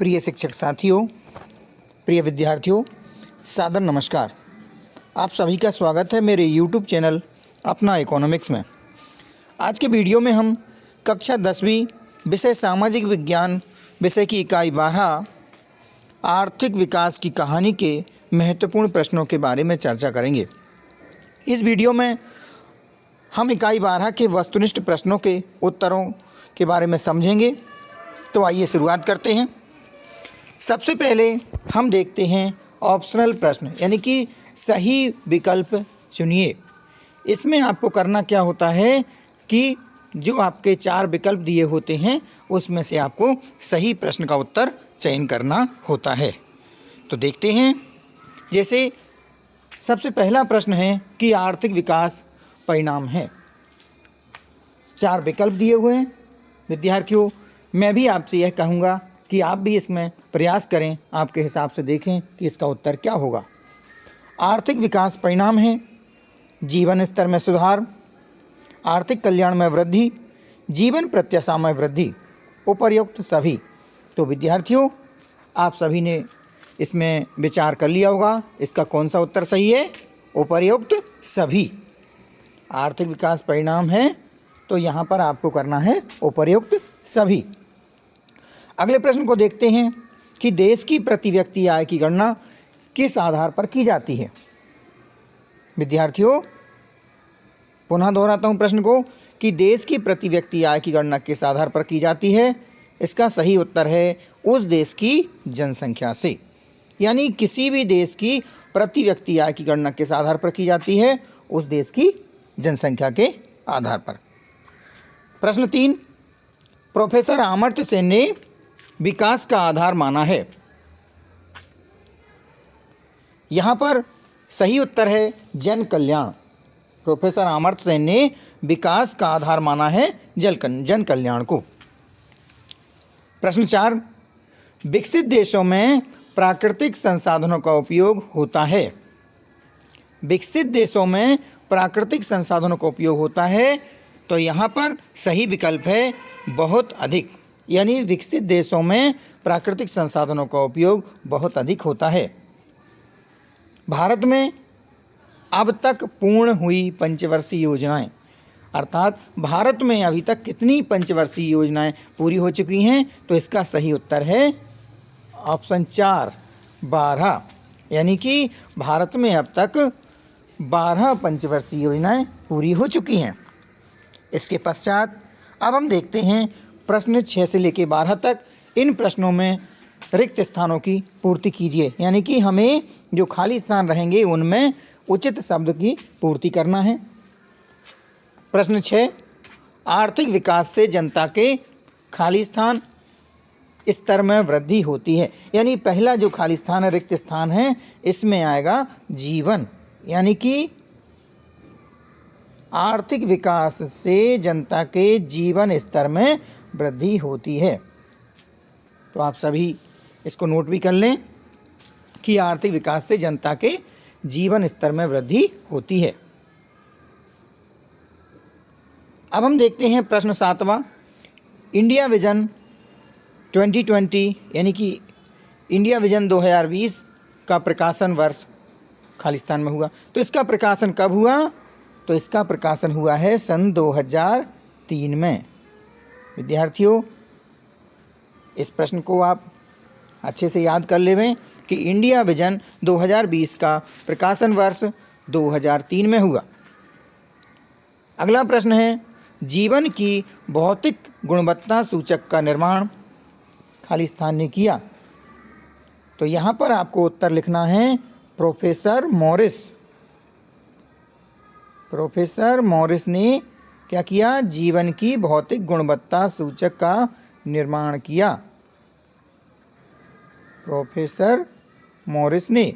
प्रिय शिक्षक साथियों, प्रिय विद्यार्थियों, सादर नमस्कार। आप सभी का स्वागत है मेरे YouTube चैनल अपना इकोनॉमिक्स में। आज के वीडियो में हम कक्षा 10वीं विषय सामाजिक विज्ञान विषय की इकाई 12 आर्थिक विकास की कहानी के महत्वपूर्ण प्रश्नों के बारे में चर्चा करेंगे। इस वीडियो में हम इकाई 12 के वस्तुनिष्ठ प्रश्नों के उत्तरों के बारे में समझेंगे। तो आइए शुरुआत करते हैं। सबसे पहले हम देखते हैं ऑप्शनल प्रश्न, यानी कि सही विकल्प चुनिए। इसमें आपको करना क्या होता है कि जो आपके 4 विकल्प दिए होते हैं उसमें से आपको सही प्रश्न का उत्तर चयन करना होता है। तो देखते हैं। जैसे सबसे पहला प्रश्न है कि आर्थिक विकास परिणाम है। 4 विकल्प दिए हुए हैं। विद्यार्थियों, मैं भी आपसे यह कहूँगा कि आप भी इसमें प्रयास करें, आपके हिसाब से देखें कि इसका उत्तर क्या होगा। आर्थिक विकास परिणाम है जीवन स्तर में सुधार, आर्थिक कल्याण में वृद्धि, जीवन प्रत्याशा में वृद्धि, उपर्युक्त सभी। तो विद्यार्थियों, आप सभी ने इसमें विचार कर लिया होगा, इसका कौन सा उत्तर सही है? उपर्युक्त सभी। आर्थिक विकास परिणाम है तो यहाँ पर आपको करना है उपर्युक्त सभी। अगले प्रश्न को देखते हैं कि देश की प्रति व्यक्ति आय की गणना किस आधार पर की जाती है। विद्यार्थियों, पुनः दोहराता हूं प्रश्न को कि देश की प्रति व्यक्ति आय की गणना किस आधार पर की जाती है। इसका सही उत्तर है उस देश की जनसंख्या से, यानी किसी भी देश की प्रति व्यक्ति आय की गणना किस आधार पर की जाती है? उस देश की जनसंख्या के आधार पर। प्रश्न 3, प्रोफेसर अमर्त्य सेन ने विकास का आधार माना है। यहां पर सही उत्तर है जन कल्याण। प्रोफेसर अमर्त्य सेन ने विकास का आधार माना है जन कल्याण को। प्रश्न 4, विकसित देशों में प्राकृतिक संसाधनों का उपयोग होता है। विकसित देशों में प्राकृतिक संसाधनों का उपयोग होता है तो यहां पर सही विकल्प है बहुत अधिक, यानी विकसित देशों में प्राकृतिक संसाधनों का उपयोग बहुत अधिक होता है। भारत में अब तक पूर्ण हुई पंचवर्षीय योजनाएं, अर्थात भारत में अभी तक कितनी पंचवर्षीय योजनाएं पूरी हो चुकी हैं? तो इसका सही उत्तर है ऑप्शन 4, 12, यानी कि भारत में अब तक 12 पंचवर्षीय योजनाएं पूरी हो चुकी हैं। इसके पश्चात अब हम देखते हैं प्रश्न 6 से लेकर 12 तक। इन प्रश्नों में रिक्त स्थानों की पूर्ति कीजिए, यानी कि हमें जो खाली स्थान रहेंगे उनमें उचित शब्द की पूर्ति करना है। प्रश्न 6, आर्थिक विकास से जनता के खाली स्थान स्तर में वृद्धि होती है। यानी पहला जो खाली स्थान है, रिक्त स्थान है, इसमें आएगा जीवन, यानी कि आर्थिक विकास से जनता के जीवन स्तर में वृद्धि होती है। तो आप सभी इसको नोट भी कर लें कि आर्थिक विकास से जनता के जीवन स्तर में वृद्धि होती है। अब हम देखते हैं प्रश्न 7वां, इंडिया विजन 2020, यानी कि इंडिया विजन 2020 का प्रकाशन वर्ष खालिस्तान में हुआ। तो इसका प्रकाशन कब हुआ? तो इसका प्रकाशन हुआ है सन 2003 में। विद्यार्थियों, इस प्रश्न को आप अच्छे से याद कर लेवें कि इंडिया विजन 2020 का प्रकाशन वर्ष 2003 में हुआ। अगला प्रश्न है, जीवन की भौतिक गुणवत्ता सूचक का निर्माण खालिस्तान ने किया। तो यहाँ पर आपको उत्तर लिखना है प्रोफेसर मॉरिस। प्रोफेसर मॉरिस ने क्या किया? जीवन की भौतिक गुणवत्ता सूचक का निर्माण किया। प्रोफेसर मॉरिस ने।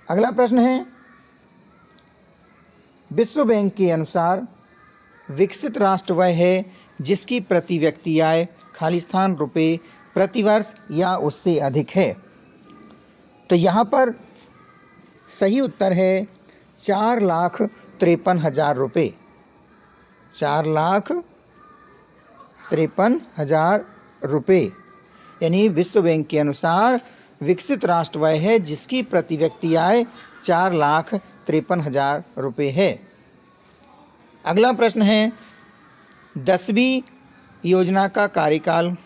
अगला प्रश्न है, विश्व बैंक के अनुसार विकसित राष्ट्र वह है जिसकी प्रति व्यक्ति आय खालिस्तान रुपये प्रति वर्ष या उससे अधिक है। तो यहाँ पर सही उत्तर है 4,53,000 रुपये। 4,53,000 रुपये, यानी विश्व बैंक के अनुसार विकसित राष्ट्र वह है जिसकी प्रति व्यक्ति आय 4,53,000 रुपये है। अगला प्रश्न है 10वीं योजना का कार्यकाल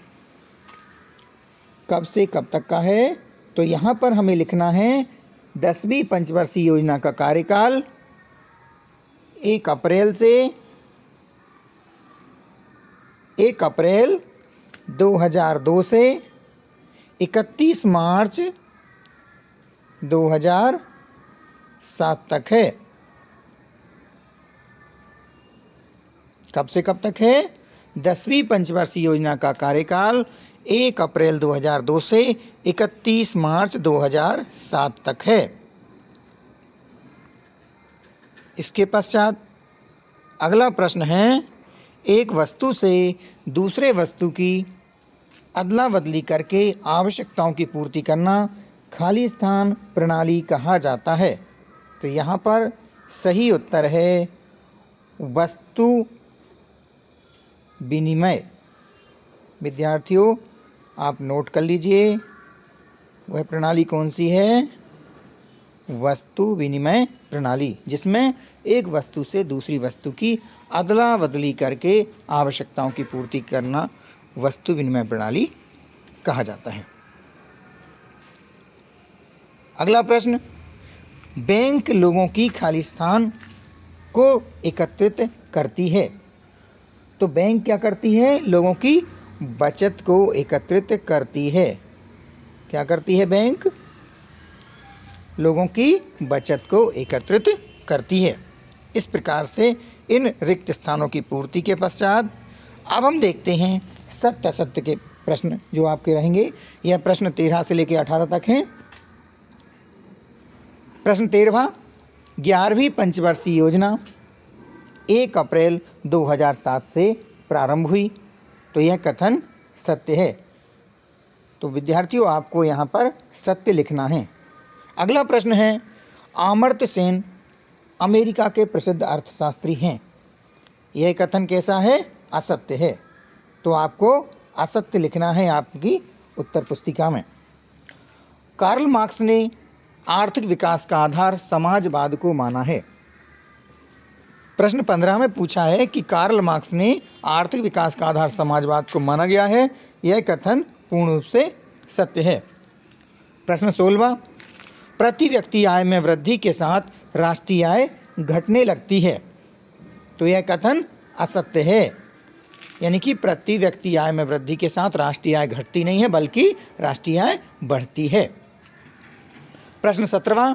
कब से कब तक का है? तो यहाँ पर हमें लिखना है 10वीं पंचवर्षीय योजना का कार्यकाल 1 अप्रैल 2002 से 31 मार्च 2007 तक है। कब से कब तक है? 10वीं पंचवर्षीय योजना का कार्यकाल 1 अप्रैल 2002 से 31 मार्च 2007 तक है। इसके पश्चात अगला प्रश्न है एक वस्तु से दूसरे वस्तु की अदला बदली करके आवश्यकताओं की पूर्ति करना खाली स्थान प्रणाली कहा जाता है। तो यहाँ पर सही उत्तर है वस्तु विनिमय। विद्यार्थियों, आप नोट कर लीजिए वह प्रणाली कौन सी है? वस्तु विनिमय प्रणाली, जिसमें एक वस्तु से दूसरी वस्तु की अदला बदली करके आवश्यकताओं की पूर्ति करना वस्तु विनिमय प्रणाली कहा जाता है। अगला प्रश्न, बैंक लोगों की खाली स्थान को एकत्रित करती है। तो बैंक क्या करती है? लोगों की बचत को एकत्रित करती है। क्या करती है बैंक? लोगों की बचत को एकत्रित करती है। इस प्रकार से इन रिक्त स्थानों की पूर्ति के पश्चात अब हम देखते हैं सत्य असत्य के प्रश्न जो आपके रहेंगे। यह प्रश्न 13 से लेकर 18 तक हैं। प्रश्न 13वां, 11वीं पंचवर्षीय योजना 1 अप्रैल 2007 से प्रारंभ हुई। तो यह कथन सत्य है। तो विद्यार्थियों, आपको यहाँ पर सत्य लिखना है। अगला प्रश्न है अमर्त्य सेन अमेरिका के प्रसिद्ध अर्थशास्त्री हैं। यह कथन कैसा है? असत्य है। तो आपको असत्य लिखना है आपकी उत्तर पुस्तिका में। कार्ल मार्क्स ने आर्थिक विकास का आधार समाजवाद को माना है। प्रश्न 15 में पूछा है कि कार्ल मार्क्स ने आर्थिक विकास का आधार समाजवाद को माना गया है। यह कथन पूर्ण रूप से सत्य है। प्रश्न 16वां, प्रति व्यक्ति आय में वृद्धि के साथ राष्ट्रीय आय घटने लगती है। तो यह कथन असत्य है, यानी कि प्रति व्यक्ति आय में वृद्धि के साथ राष्ट्रीय आय घटती नहीं है बल्कि राष्ट्रीय आय बढ़ती है। प्रश्न 17वां,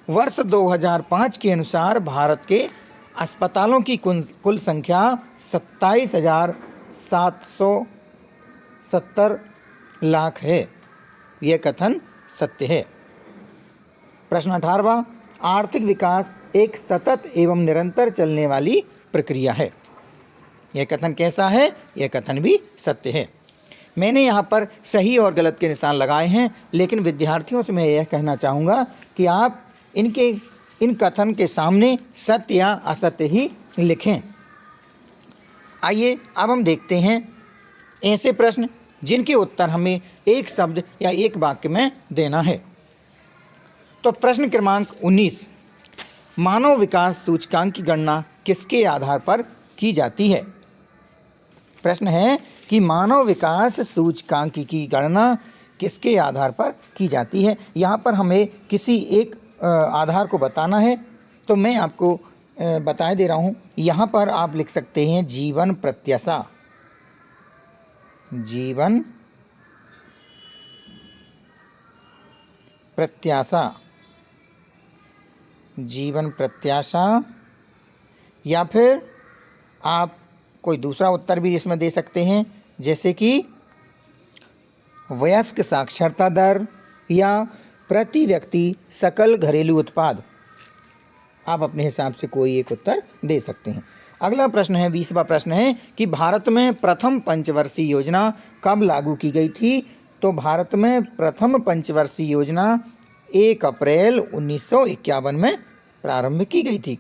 वर्ष 2005 के अनुसार भारत के अस्पतालों की कुल संख्या 27,770 लाख है। यह कथन सत्य है। प्रश्न 18वां, आर्थिक विकास एक सतत एवं निरंतर चलने वाली प्रक्रिया है। यह कथन कैसा है? यह कथन भी सत्य है। मैंने यहाँ पर सही और गलत के निशान लगाए हैं, लेकिन विद्यार्थियों से मैं यह कहना चाहूँगा कि आप इन कथन के सामने सत्य या असत्य ही लिखें। आइए अब हम देखते हैं ऐसे प्रश्न जिनके उत्तर हमें एक शब्द या एक वाक्य में देना है। तो प्रश्न क्रमांक 19, मानव विकास सूचकांक की गणना किसके आधार पर की जाती है? प्रश्न है कि मानव विकास सूचकांक की गणना किसके आधार पर की जाती है। यहाँ पर हमें किसी एक आधार को बताना है। तो मैं आपको बता दे रहा हूँ। यहाँ पर आप लिख सकते हैं जीवन प्रत्याशा। जीवन प्रत्याशा, जीवन प्रत्याशा, या फिर आप कोई दूसरा उत्तर भी इसमें दे सकते हैं, जैसे कि वयस्क साक्षरता दर या प्रति व्यक्ति सकल घरेलू उत्पाद। आप अपने हिसाब से कोई एक उत्तर दे सकते हैं। अगला प्रश्न है 20वां प्रश्न है कि भारत में प्रथम पंचवर्षीय योजना कब लागू की गई थी? तो भारत में प्रथम पंचवर्षीय योजना 1 अप्रैल 1951 में प्रारंभ की गई थी।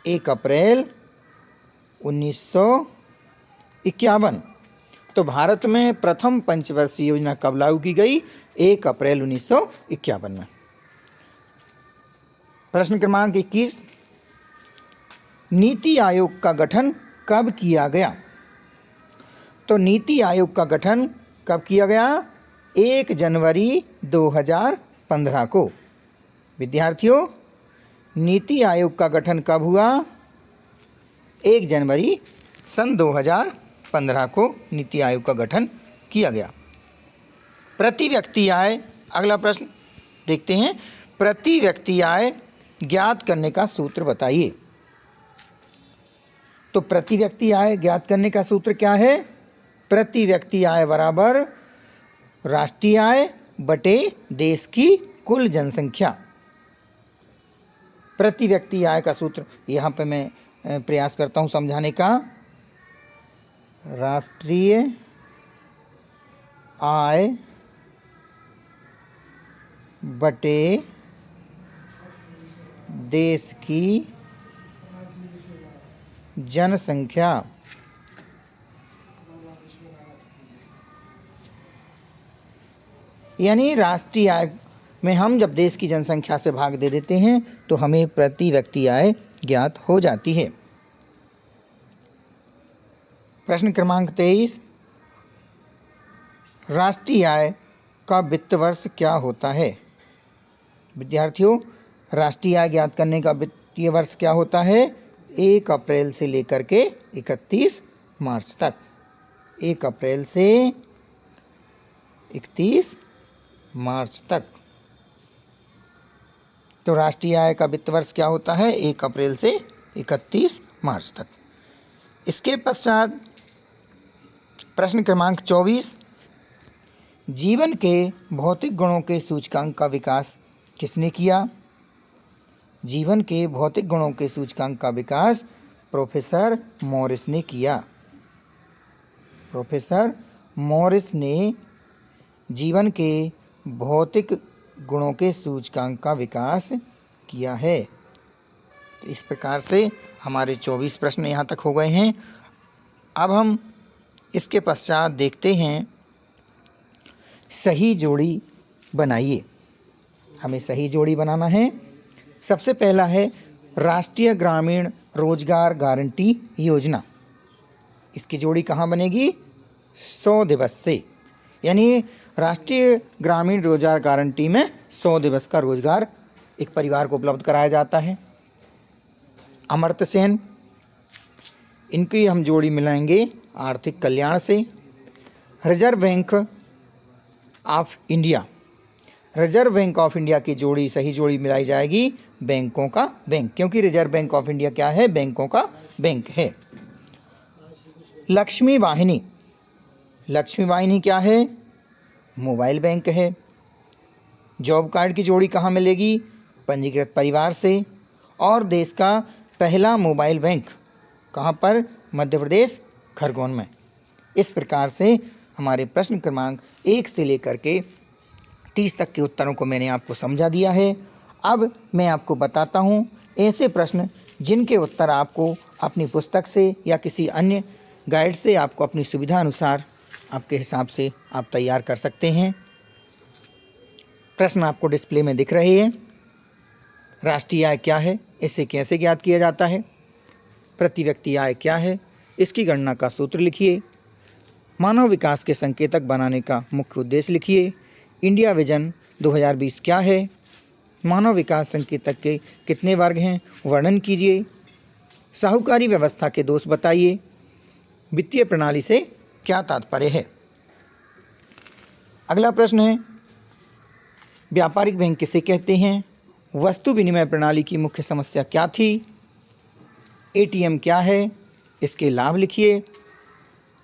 1 अप्रैल 51। तो भारत में प्रथम पंचवर्षीय योजना कब लागू की गई? 1 अप्रैल 1951 में। प्रश्न क्रमांक 21, नीति आयोग का गठन कब किया गया? तो नीति आयोग का गठन कब किया गया? 1 जनवरी 2015 को। विद्यार्थियों, नीति आयोग का गठन कब हुआ? 1 जनवरी सन 2015 को नीति आयोग का गठन किया गया। प्रति व्यक्ति आय, अगला प्रश्न देखते हैं। प्रति व्यक्ति आय ज्ञात करने का सूत्र बताइए। तो प्रति व्यक्ति आय ज्ञात करने का सूत्र क्या है? प्रति व्यक्ति आय बराबर राष्ट्रीय आय बटे देश की कुल जनसंख्या। प्रति व्यक्ति आय का सूत्र यहाँ पे मैं प्रयास करता हूँ समझाने का। राष्ट्रीय आय बटे देश की जनसंख्या। यानी राष्ट्रीय आय में हम जब देश की जनसंख्या से भाग दे देते हैं तो हमें प्रति व्यक्ति आय ज्ञात हो जाती है। प्रश्न क्रमांक 23, राष्ट्रीय आय का वित्त वर्ष क्या होता है? विद्यार्थियों, राष्ट्रीय आय ज्ञात करने का वित्तीय वर्ष क्या होता है? 1 अप्रैल से लेकर के 31 मार्च तक। 1 अप्रैल से 31 मार्च तक। तो राष्ट्रीय आय का वित्त वर्ष क्या होता है? 1 अप्रैल से 31 मार्च तक। इसके पश्चात प्रश्न क्रमांक 24, जीवन के भौतिक गुणों के सूचकांक का विकास किसने किया? जीवन के भौतिक गुणों के सूचकांक का विकास प्रोफेसर मॉरिस ने किया। प्रोफेसर मॉरिस ने जीवन के भौतिक गुणों के सूचकांक का विकास किया है। तो इस प्रकार से हमारे 24 प्रश्न यहाँ तक हो गए हैं। अब हम इसके पश्चात देखते हैं सही जोड़ी बनाइए। हमें सही जोड़ी बनाना है। सबसे पहला है राष्ट्रीय ग्रामीण रोजगार गारंटी योजना। इसकी जोड़ी कहाँ बनेगी? 100 दिवस से। यानी राष्ट्रीय ग्रामीण रोजगार गारंटी में 100 दिवस का रोजगार एक परिवार को उपलब्ध कराया जाता है। अमर्त्य सेन, इनकी हम जोड़ी मिलाएंगे आर्थिक कल्याण से। Reserve bank of India, reserve bank of India की जोड़ी, सही जोड़ी मिलाई जाएगी बैंकों का बैंक, क्योंकि रिजर्व बैंक ऑफ इंडिया क्या है? बैंकों का बैंक है। लक्ष्मी वाहिनी, लक्ष्मी वाहिनी क्या है? मोबाइल बैंक है। जॉब कार्ड की जोड़ी कहाँ मिलेगी? पंजीकृत परिवार से। और देश का पहला मोबाइल बैंक कहाँ पर? मध्य प्रदेश खरगोन में। इस प्रकार से हमारे प्रश्न क्रमांक 1 से लेकर के 30 तक के उत्तरों को मैंने आपको समझा दिया है। अब मैं आपको बताता हूँ ऐसे प्रश्न जिनके उत्तर आपको अपनी पुस्तक से या किसी अन्य गाइड से आपको अपनी सुविधा अनुसार आपके हिसाब से आप तैयार कर सकते हैं। प्रश्न आपको डिस्प्ले में दिख रहे हैं। राष्ट्रीय आय क्या है? इसे कैसे ज्ञात किया जाता है? प्रति व्यक्ति आय क्या है? इसकी गणना का सूत्र लिखिए। मानव विकास के संकेतक बनाने का मुख्य उद्देश्य लिखिए। इंडिया विजन 2020 क्या है? मानव विकास संकेतक के कितने वर्ग हैं? वर्णन कीजिए। साहूकारी व्यवस्था के दोष बताइए। वित्तीय प्रणाली से क्या तात्पर्य है? अगला प्रश्न है व्यापारिक बैंक किसे कहते हैं? वस्तु विनिमय प्रणाली की मुख्य समस्या क्या थी? एटीएम क्या है? इसके लाभ लिखिए।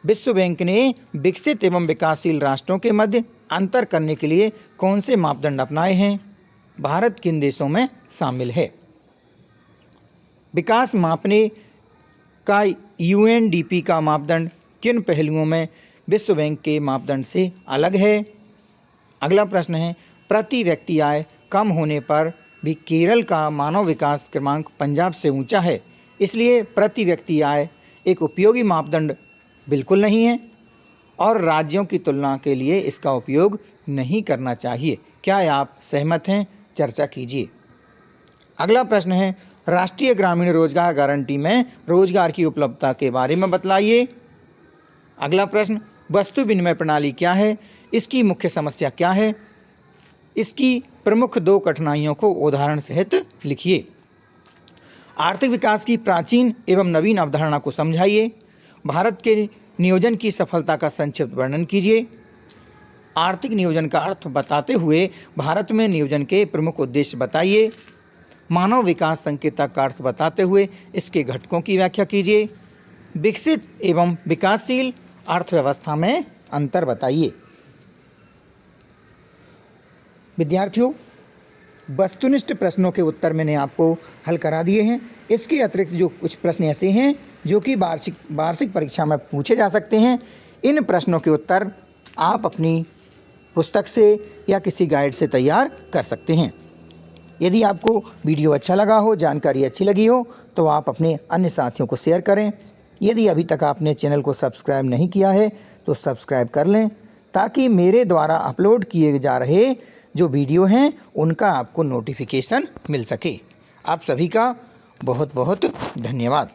विश्व बैंक ने विकसित एवं विकासशील राष्ट्रों के मध्य अंतर करने के लिए कौन से मापदंड अपनाए हैं? भारत किन देशों में शामिल है? विकास मापने का यूएनडीपी का मापदंड किन पहलुओं में विश्व बैंक के मापदंड से अलग है? अगला प्रश्न है प्रति व्यक्ति आय कम होने पर भी केरल का मानव विकास क्रमांक पंजाब से ऊंचा है, इसलिए प्रति व्यक्ति आय एक उपयोगी मापदंड बिल्कुल नहीं है और राज्यों की तुलना के लिए इसका उपयोग नहीं करना चाहिए। क्या आप सहमत हैं? चर्चा कीजिए। अगला प्रश्न है, राष्ट्रीय ग्रामीण रोजगार गारंटी में रोजगार की उपलब्धता के बारे में बतलाइए। अगला प्रश्न, वस्तु विनिमय प्रणाली क्या है? इसकी मुख्य समस्या क्या है? इसकी प्रमुख 2 कठिनाइयों को उदाहरण सहित लिखिए। आर्थिक विकास की प्राचीन एवं नवीन अवधारणा को समझाइए। भारत के नियोजन की सफलता का संक्षिप्त वर्णन कीजिए। आर्थिक नियोजन का अर्थ बताते हुए भारत में नियोजन के प्रमुख उद्देश्य बताइए। मानव विकास संकेतक का अर्थ बताते हुए इसके घटकों की व्याख्या कीजिए। विकसित एवं विकासशील अर्थव्यवस्था में अंतर बताइए। विद्यार्थियों, वस्तुनिष्ठ प्रश्नों के उत्तर मैंने आपको हल करा दिए हैं। इसके अतिरिक्त जो कुछ प्रश्न ऐसे हैं जो कि वार्षिक परीक्षा में पूछे जा सकते हैं, इन प्रश्नों के उत्तर आप अपनी पुस्तक से या किसी गाइड से तैयार कर सकते हैं। यदि आपको वीडियो अच्छा लगा हो, जानकारी अच्छी लगी हो, तो आप अपने अन्य साथियों को शेयर करें। यदि अभी तक आपने चैनल को सब्सक्राइब नहीं किया है तो सब्सक्राइब कर लें, ताकि मेरे द्वारा अपलोड किए जा रहे जो वीडियो हैं उनका आपको नोटिफिकेशन मिल सके। आप सभी का बहुत बहुत धन्यवाद।